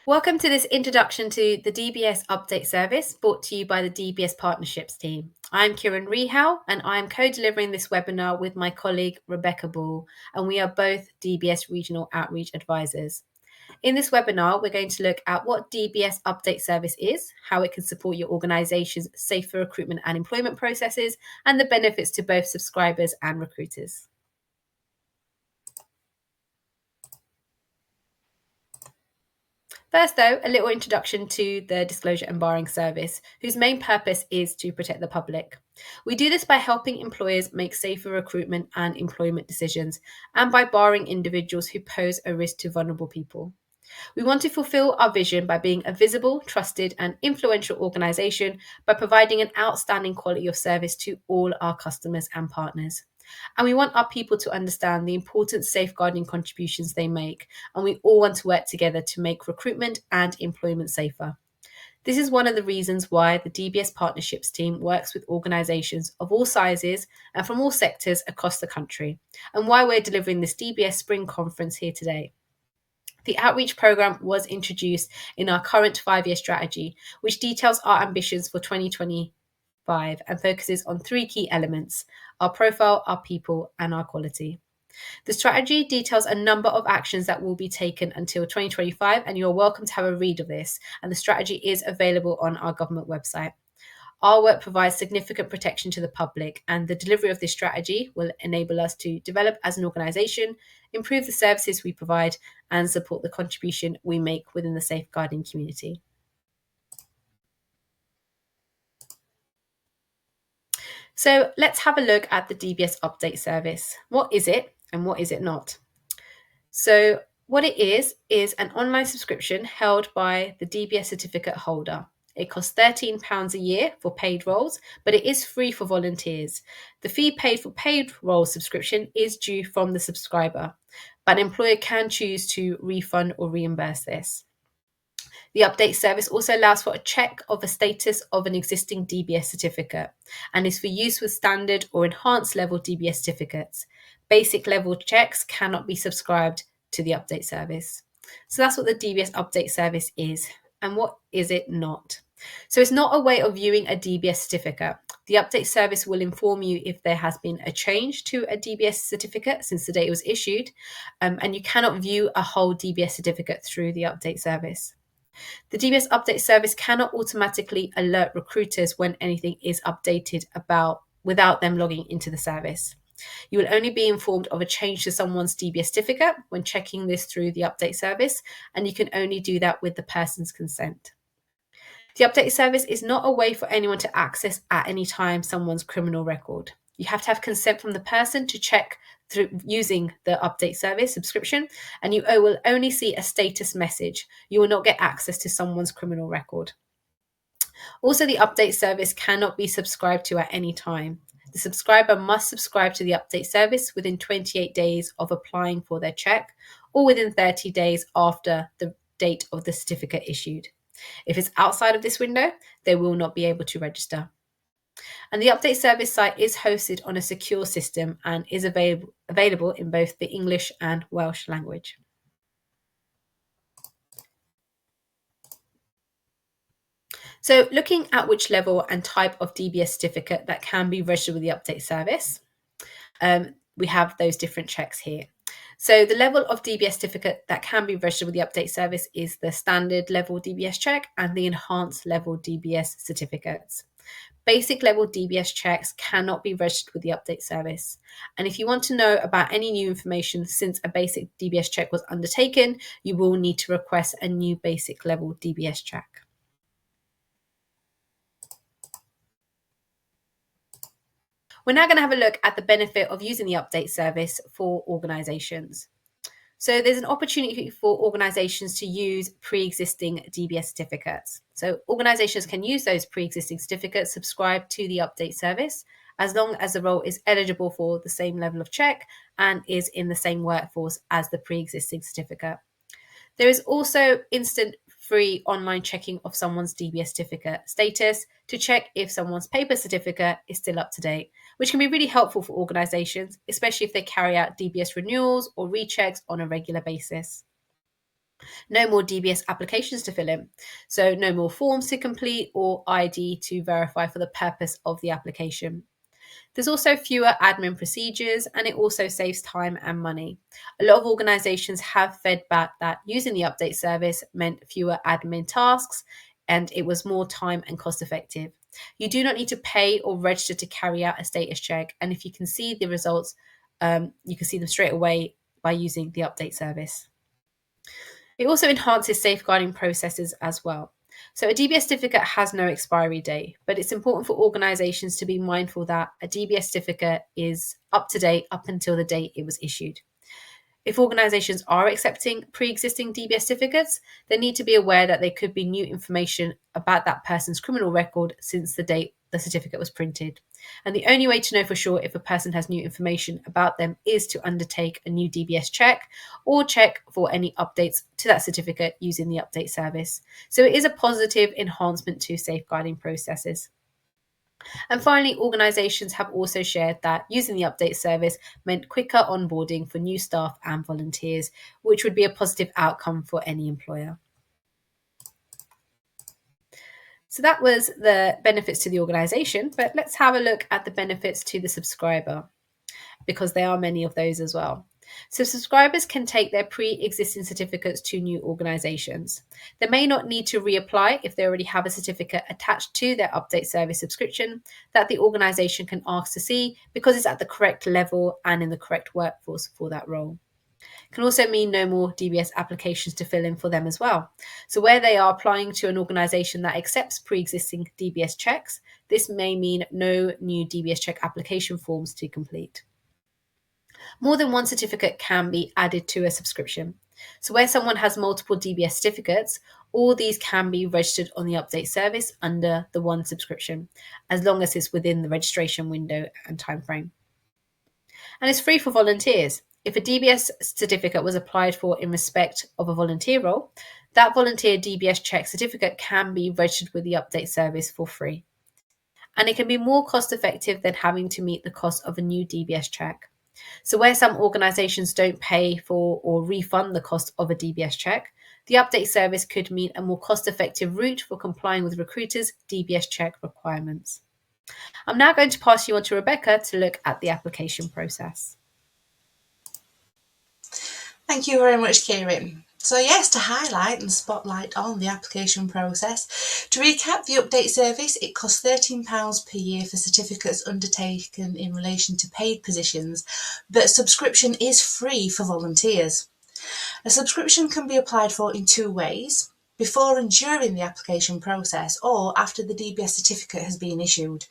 Welcome to this introduction to the DBS Update Service brought to you by the DBS Partnerships team. I'm Kieran Rehau and I'm co-delivering this webinar with my colleague Rebecca Ball, and we are both DBS Regional Outreach Advisors. In this webinar, we're going to look at what DBS Update Service is, how it can support your organisation's safer recruitment and employment processes, and the benefits to both subscribers and recruiters. First, though, a little introduction to the Disclosure and Barring Service, whose main purpose is to protect the public. We do this by helping employers make safer recruitment and employment decisions, and by barring individuals who pose a risk to vulnerable people. We want to fulfill our vision by being a visible, trusted, and influential organisation by providing an outstanding quality of service to all our customers and partners. And we want our people to understand the important safeguarding contributions they make, and we all want to work together to make recruitment and employment safer. This is one of the reasons why the DBS Partnerships team works with organisations of all sizes and from all sectors across the country, and why we're delivering this DBS Spring Conference here today. The outreach programme was introduced in our current 5-year strategy, which details our ambitions for 2025 and focuses on 3 key elements: our profile, our people, and our quality. The strategy details a number of actions that will be taken until 2025, and you're welcome to have a read of this, and the strategy is available on our government website. Our work provides significant protection to the public, and the delivery of this strategy will enable us to develop as an organisation, improve the services we provide, and support the contribution we make within the safeguarding community. So let's have a look at the DBS Update Service. What is it and what is it not? So what it is an online subscription held by the DBS certificate holder. It costs £13 a year for paid roles, but it is free for volunteers. The fee paid for paid role subscription is due from the subscriber, but an employer can choose to refund or reimburse this. The update service also allows for a check of the status of an existing DBS certificate and is for use with standard or enhanced level DBS certificates. Basic level checks cannot be subscribed to the update service. So that's what the DBS update service is. And what is it not? So it's not a way of viewing a DBS certificate. The update service will inform you if there has been a change to a DBS certificate since the date it was issued, and you cannot view a whole DBS certificate through the update service. The DBS Update Service cannot automatically alert recruiters when anything is updated without them logging into the service. You will only be informed of a change to someone's DBS certificate when checking this through the update service, and you can only do that with the person's consent. The update service is not a way for anyone to access at any time someone's criminal record. You have to have consent from the person to check through using the update service subscription, and you will only see a status message. You will not get access to someone's criminal record. Also, the update service cannot be subscribed to at any time. The subscriber must subscribe to the update service within 28 days of applying for their check, or within 30 days after the date of the certificate issued. If it's outside of this window, they will not be able to register. And the update service site is hosted on a secure system and is available in both the English and Welsh language. So looking at which level and type of DBS certificate that can be registered with the update service, we have those different checks here. So the level of DBS certificate that can be registered with the update service is the standard level DBS check and the enhanced level DBS certificates. Basic level DBS checks cannot be registered with the update service. And if you want to know about any new information since a basic DBS check was undertaken, you will need to request a new basic level DBS check. We're now going to have a look at the benefit of using the update service for organisations. So there's an opportunity for organisations to use pre-existing DBS certificates. So organisations can use those pre-existing certificates subscribed to the update service as long as the role is eligible for the same level of check and is in the same workforce as the pre-existing certificate. There is also instant free online checking of someone's DBS certificate status to check if someone's paper certificate is still up to date, which can be really helpful for organisations, especially if they carry out DBS renewals or rechecks on a regular basis. No more DBS applications to fill in, so no more forms to complete or ID to verify for the purpose of the application. There's also fewer admin procedures, and it also saves time and money. A lot of organisations have fed back that using the update service meant fewer admin tasks and it was more time and cost effective. You do not need to pay or register to carry out a status check, and if you can see the results, you can see them straight away by using the update service. It also enhances safeguarding processes as well. So, a DBS certificate has no expiry date, but it's important for organisations to be mindful that a DBS certificate is up to date up until the date it was issued. If organisations are accepting pre-existing DBS certificates, they need to be aware that there could be new information about that person's criminal record since the date the certificate was printed. And the only way to know for sure if a person has new information about them is to undertake a new DBS check or check for any updates to that certificate using the update service. So it is a positive enhancement to safeguarding processes. And finally, organisations have also shared that using the update service meant quicker onboarding for new staff and volunteers, which would be a positive outcome for any employer. So that was the benefits to the organisation, but let's have a look at the benefits to the subscriber, because there are many of those as well. So subscribers can take their pre-existing certificates to new organisations. They may not need to reapply if they already have a certificate attached to their update service subscription that the organisation can ask to see because it's at the correct level and in the correct workforce for that role. It can also mean no more DBS applications to fill in for them as well. So where they are applying to an organisation that accepts pre-existing DBS checks, this may mean no new DBS check application forms to complete. More than one certificate can be added to a subscription. So where someone has multiple DBS certificates, all these can be registered on the update service under the one subscription, as long as it's within the registration window and timeframe. And it's free for volunteers. If a DBS certificate was applied for in respect of a volunteer role, that volunteer DBS check certificate can be registered with the update service for free. And it can be more cost effective than having to meet the cost of a new DBS check. So where some organisations don't pay for or refund the cost of a DBS check, the update service could mean a more cost-effective route for complying with recruiters' DBS check requirements. I'm now going to pass you on to Rebecca to look at the application process. Thank you very much, Kieran. So yes, to highlight and spotlight on the application process, to recap the update service, it costs £13 per year for certificates undertaken in relation to paid positions, but subscription is free for volunteers. A subscription can be applied for in two ways: before and during the application process, or after the DBS certificate has been issued.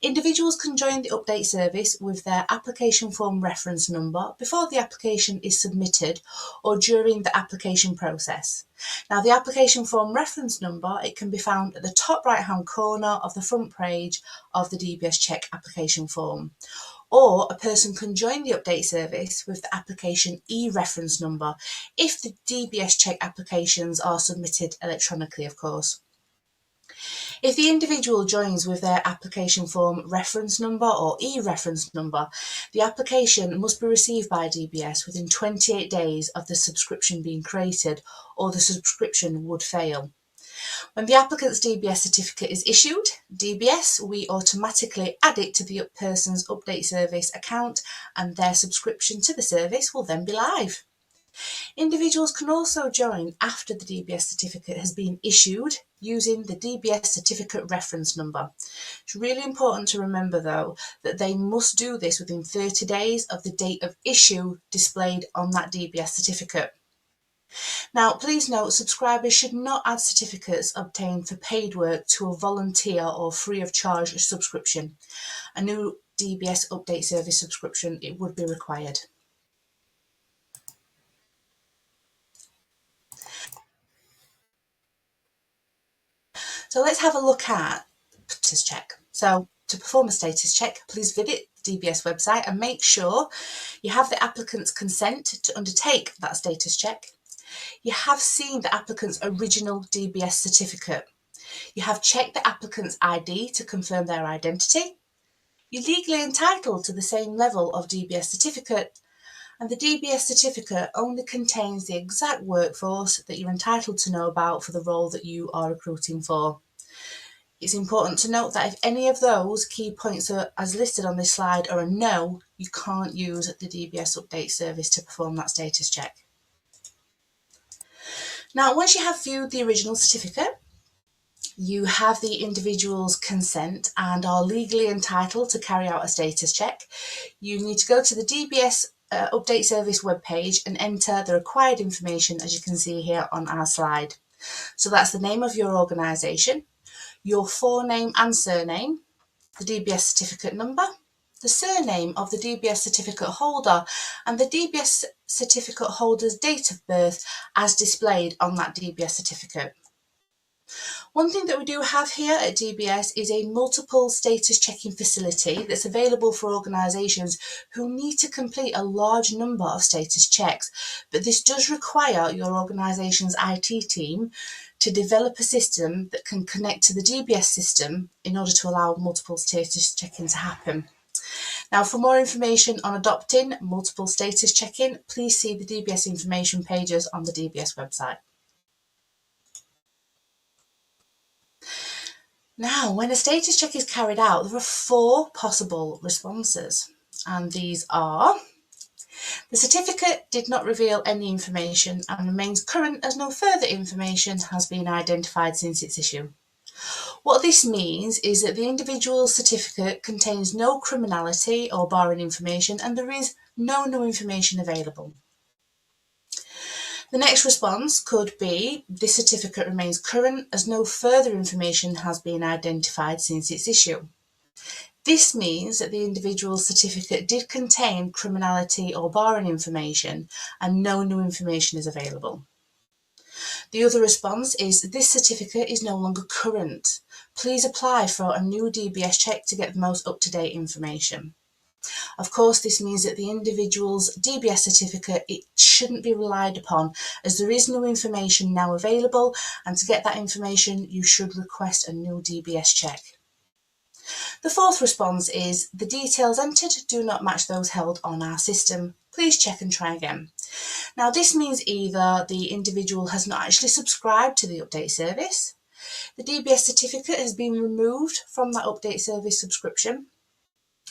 Individuals can join the update service with their application form reference number before the application is submitted or during the application process. Now, the application form reference number, it can be found at the top right hand corner of the front page of the DBS check application form. Or a person can join the update service with the application e-reference number if the DBS check applications are submitted electronically, of course. If the individual joins with their application form reference number or e-reference number, the application must be received by DBS within 28 days of the subscription being created, or the subscription would fail. When the applicant's DBS certificate is issued, DBS, we automatically add it to the person's update service account, and their subscription to the service will then be live. Individuals can also join after the DBS certificate has been issued using the DBS certificate reference number. It's really important to remember, though, that they must do this within 30 days of the date of issue displayed on that DBS certificate. Now, please note, subscribers should not add certificates obtained for paid work to a volunteer or free of charge subscription. A new DBS update service subscription, it would be required. So let's have a look at status check. So to perform a status check, please visit the DBS website and make sure you have the applicant's consent to undertake that status check. You have seen the applicant's original DBS certificate. You have checked the applicant's ID to confirm their identity. You're legally entitled to the same level of DBS certificate, And the DBS certificate only contains the exact workforce that you're entitled to know about for the role that you are recruiting for. It's important to note that if any of those key points are, as listed on this slide, are a no, you can't use the DBS Update Service to perform that status check. Now, once you have viewed the original certificate, you have the individual's consent and are legally entitled to carry out a status check. You need to go to the DBS Update Service webpage and enter the required information, as you can see here on our slide. So that's the name of your organisation, your forename and surname, the DBS certificate number, the surname of the DBS certificate holder, and the DBS certificate holder's date of birth as displayed on that DBS certificate. One thing that we do have here at DBS is a multiple status checking facility that's available for organisations who need to complete a large number of status checks, but this does require your organisation's IT team to develop a system that can connect to the DBS system in order to allow multiple status checking to happen. Now, for more information on adopting multiple status checking, please see the DBS information pages on the DBS website. Now, when a status check is carried out, there are 4 possible responses, and these are: the certificate did not reveal any information and remains current as no further information has been identified since its issue. What this means is that the individual certificate contains no criminality or barring information and there is no new information available. The next response could be: this certificate remains current as no further information has been identified since its issue. This means that the individual certificate did contain criminality or barring information and no new information is available. The other response is: this certificate is no longer current. Please apply for a new DBS check to get the most up-to-date information. Of course, this means that the individual's DBS certificate, it shouldn't be relied upon as there is new information now available, and to get that information you should request a new DBS check. The fourth response is: the details entered do not match those held on our system. Please check and try again. Now, this means either the individual has not actually subscribed to the update service, the DBS certificate has been removed from that update service subscription.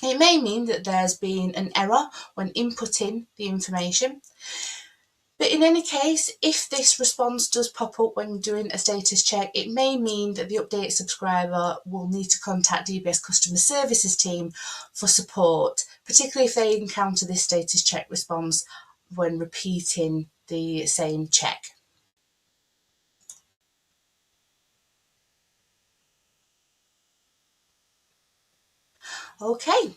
It may mean that there's been an error when inputting the information. But in any case, if this response does pop up when doing a status check, it may mean that the update subscriber will need to contact DBS Customer Services team for support, particularly if they encounter this status check response when repeating the same check. Okay,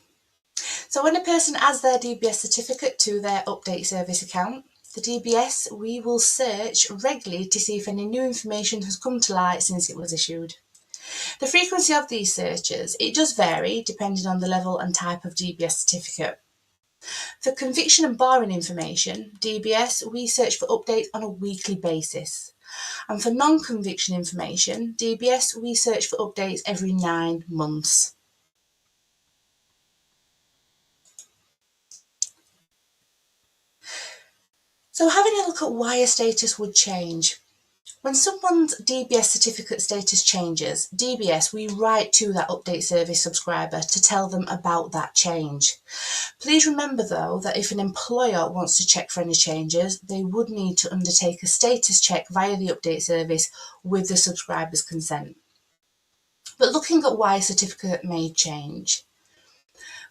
so when a person adds their DBS certificate to their update service account, the DBS, we will search regularly to see if any new information has come to light since it was issued. The frequency of these searches, it does vary depending on the level and type of DBS certificate. For conviction and barring information, DBS, we search for updates on a weekly basis. And for non-conviction information, DBS, we search for updates every 9 months. So having a look at why a status would change. When someone's DBS certificate status changes, DBS, we write to that update service subscriber to tell them about that change. Please remember though that if an employer wants to check for any changes, they would need to undertake a status check via the update service with the subscriber's consent. But looking at why a certificate may change.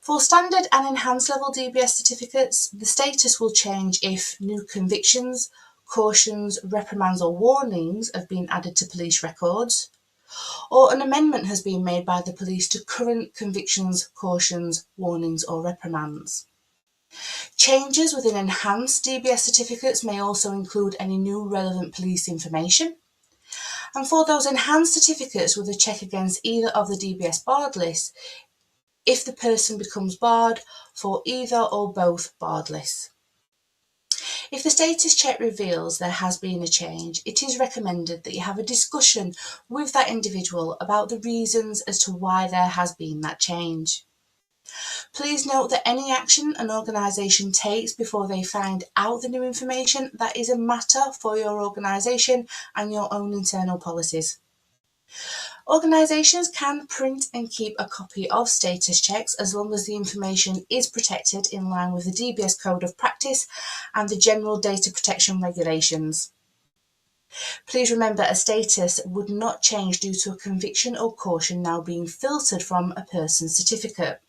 For standard and enhanced level DBS certificates, the status will change if new convictions, cautions, reprimands or warnings have been added to police records, or an amendment has been made by the police to current convictions, cautions, warnings or reprimands. Changes within enhanced DBS certificates may also include any new relevant police information. And for those enhanced certificates with a check against either of the DBS barred lists, if the person becomes barred for either or both barred lists. If the status check reveals there has been a change, it is recommended that you have a discussion with that individual about the reasons as to why there has been that change. Please note that any action an organisation takes before they find out the new information, that is a matter for your organisation and your own internal policies. Organisations can print and keep a copy of status checks as long as the information is protected in line with the DBS Code of Practice and the General Data Protection Regulations. Please remember a status would not change due to a conviction or caution now being filtered from a person's certificate.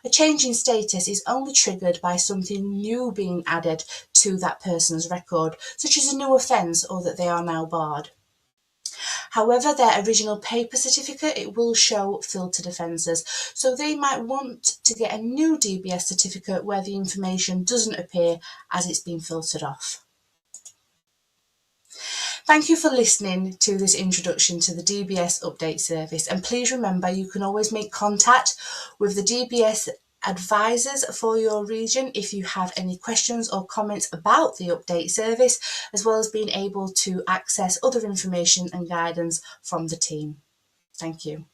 A change in status is only triggered by something new being added to that person's record, such as a new offence or that they are now barred. However, their original paper certificate, it will show filtered offences, so they might want to get a new DBS certificate where the information doesn't appear as it's been filtered off. Thank you for listening to this introduction to the DBS Update Service, and please remember you can always make contact with the DBS advisors for your region if you have any questions or comments about the update service, as well as being able to access other information and guidance from the team. Thank you.